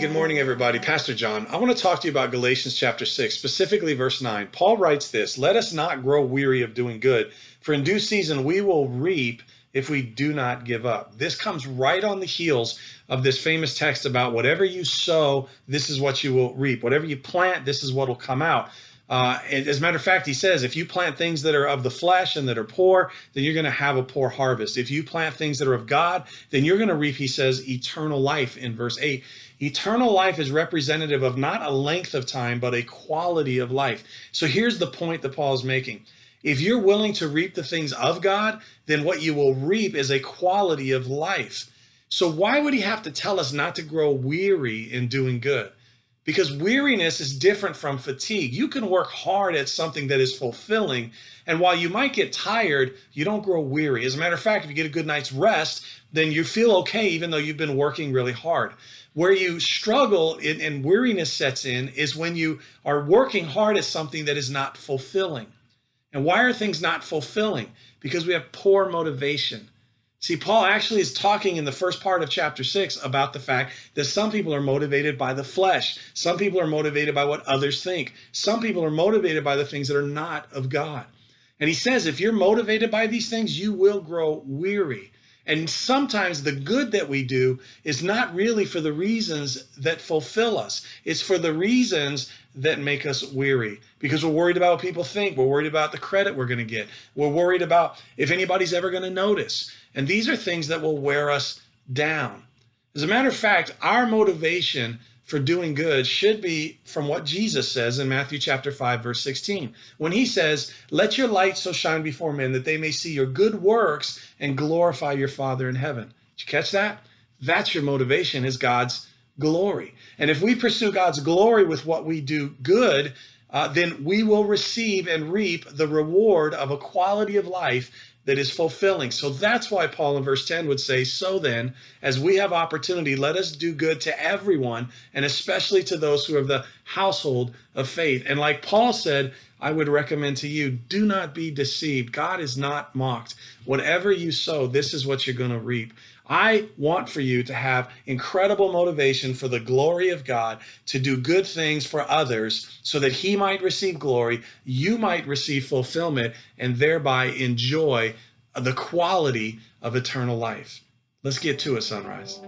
Good morning, everybody. Pastor John. I want to talk to you about Galatians chapter 6, specifically verse 9. Paul writes this, "Let us not grow weary of doing good, for in due season we will reap if we do not give up." This comes right on the heels of this famous text about whatever you sow, this is what you will reap. Whatever you plant, this is what will come out. And as a matter of fact, he says, if you plant things that are of the flesh and that are poor, then you're going to have a poor harvest. If you plant things that are of God, then you're going to reap, he says, eternal life in verse 8. Eternal life is representative of not a length of time, but a quality of life. So here's the point that Paul is making. If you're willing to reap the things of God, then what you will reap is a quality of life. So why would he have to tell us not to grow weary in doing good? Because weariness is different from fatigue. You can work hard at something that is fulfilling, and while you might get tired, you don't grow weary. As a matter of fact, if you get a good night's rest, then you feel okay even though you've been working really hard. Where you struggle and weariness sets in is when you are working hard at something that is not fulfilling. And why are things not fulfilling? Because we have poor motivation. See, Paul actually is talking in the first part of chapter 6 about the fact that some people are motivated by the flesh. Some people are motivated by what others think. Some people are motivated by the things that are not of God. And he says, if you're motivated by these things, you will grow weary. And sometimes the good that we do is not really for the reasons that fulfill us. It's for the reasons that make us weary, because we're worried about what people think. We're worried about the credit we're going to get. We're worried about if anybody's ever going to notice. And these are things that will wear us down. As a matter of fact, our motivation for doing good should be from what Jesus says in Matthew chapter 5, verse 16, when he says, "Let your light so shine before men that they may see your good works and glorify your Father in heaven." Did you catch that? That's your motivation, is God's glory. And if we pursue God's glory with what we do good, then we will receive and reap the reward of a quality of life that is fulfilling. So that's why Paul in verse 10 would say, "So then, as we have opportunity, let us do good to everyone, and especially to those who are of the household of faith." And like Paul said, I would recommend to you, do not be deceived. God is not mocked. Whatever you sow, this is what you're going to reap. I want for you to have incredible motivation for the glory of God, to do good things for others so that he might receive glory, you might receive fulfillment, and thereby enjoy the quality of eternal life. Let's get to it, Sunrise.